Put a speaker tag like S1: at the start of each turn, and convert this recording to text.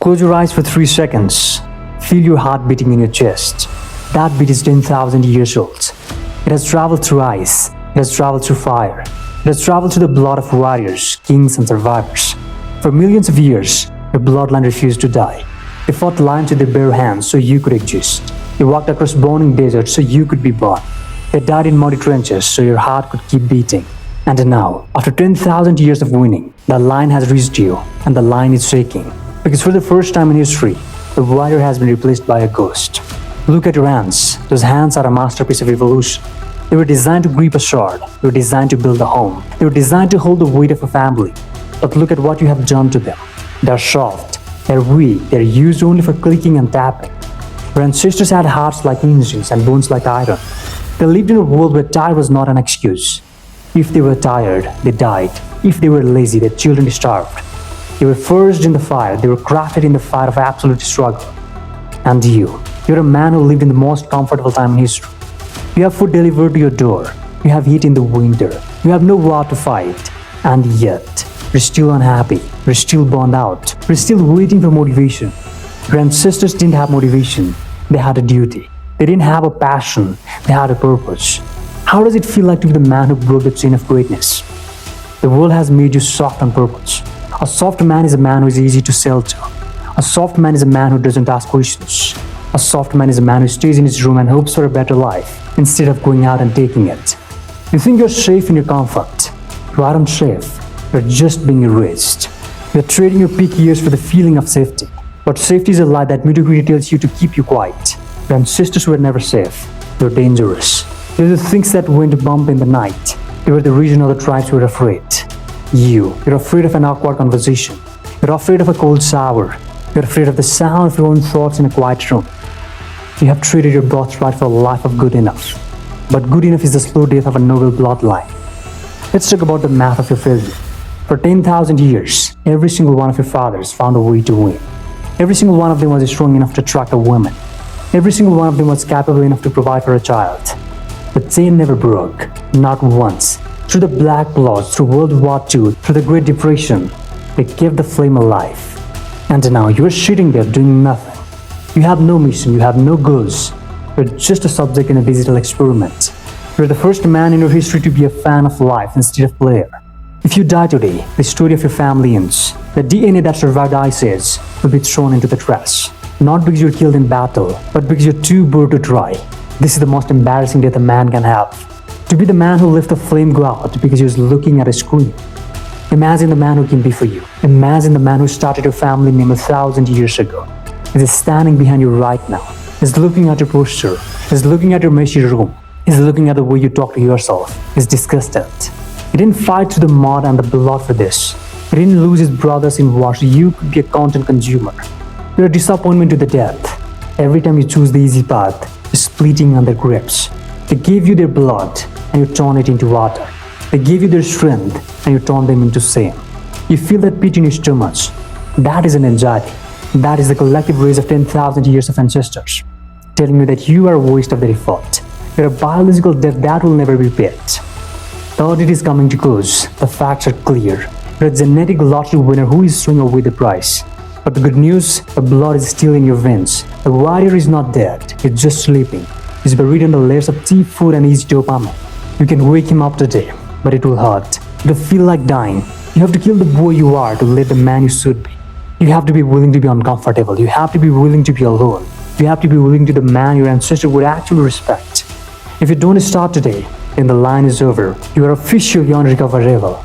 S1: Close your eyes for 3 seconds. Feel your heart beating in your chest. That beat is 10,000 years old. It has traveled through ice. It has traveled through fire. It has traveled through the blood of warriors, kings, and survivors. For millions of years, your bloodline refused to die. They fought lions with their bare hands so you could exist. They walked across burning deserts so you could be born. They died in muddy trenches so your heart could keep beating. And now, after 10,000 years of winning, the line has reached you, and the line is shaking. Because for the first time in history, the warrior has been replaced by a ghost. Look at your hands. Those hands are a masterpiece of evolution. They were designed to grip a sword. They were designed to build a home. They were designed to hold the weight of a family. But look at what you have done to them. They're soft. They're weak. They're used only for clicking and tapping. Your ancestors had hearts like engines and bones like iron. They lived in a world where tired was not an excuse. If they were tired, they died. If they were lazy, their children starved. They were forged in the fire. They were crafted in the fire of absolute struggle. And you're a man who lived in the most comfortable time in history. You have food delivered to your door. You have heat in the winter. You have no war to fight. And yet, you're still unhappy. You're still burned out. You're still waiting for motivation. Your ancestors didn't have motivation. They had a duty. They didn't have a passion. They had a purpose. How does it feel like to be the man who broke the chain of greatness? The world has made you soft on purpose. A soft man is a man who is easy to sell to. A soft man is a man who doesn't ask questions. A soft man is a man who stays in his room and hopes for a better life instead of going out and taking it. You think you're safe in your comfort. You aren't safe. You're just being erased. You're trading your peak years for the feeling of safety. But safety is a lie that mediocrity tells you to keep you quiet. Your ancestors were never safe. They were dangerous. They were the things that went bump in the night. They were the reason other tribes were afraid. You're afraid of an awkward conversation. You're afraid of a cold shower. You're afraid of the sound of your own thoughts in a quiet room. You have traded your birthright for a life of good enough. But good enough is the slow death of a noble bloodline. Let's talk about the math of your failure. For 10,000 years, every single one of your fathers found a way to win. Every single one of them was strong enough to attract a woman. Every single one of them was capable enough to provide for a child. The chain never broke, not once. Through the Black Plague, through World War II, through the Great Depression, they kept the flame alive. And now you're sitting there doing nothing. You have no mission, you have no goals. You're just a subject in a digital experiment. You're the first man in your history to be a fan of life instead of player. If you die today, the story of your family ends. The DNA that survived Ice Age will be thrown into the trash. Not because you're killed in battle, but because you're too bored to try. This is the most embarrassing death a man can have. To be the man who left the flame go out because he was looking at a screen. Imagine the man who came before you. Imagine the man who started your family name 1,000 years ago. He's standing behind you right now. He's looking at your posture. He's looking at your messy room. He's looking at the way you talk to yourself. He's disgusted. He didn't fight through the mud and the blood for this. He didn't lose his brothers in war so you could be a content consumer. You're a disappointment to the death. Every time you choose the easy path, you're splitting on their grips. They gave you their blood and you turn it into water. They gave you their strength and you turn them into sand. You feel that pit in your stomach. That is an anxiety. That is the collective rage of 10,000 years of ancestors, telling you that you are a waste of their effort. You're a biological death that will never be paid. The audit is coming to close. The facts are clear. You're a genetic lottery winner who is throwing away the prize. But the good news, the blood is still in your veins. The warrior is not dead. He's just sleeping. He's buried under layers of cheap food and easy dopamine. You can wake him up today, but it will hurt. It'll feel like dying. You have to kill the boy you are to let the man you should be. You have to be willing to be uncomfortable. You have to be willing to be alone. You have to be willing to be the man your ancestor would actually respect. If you don't start today, then the line is over. You are officially unrecoverable.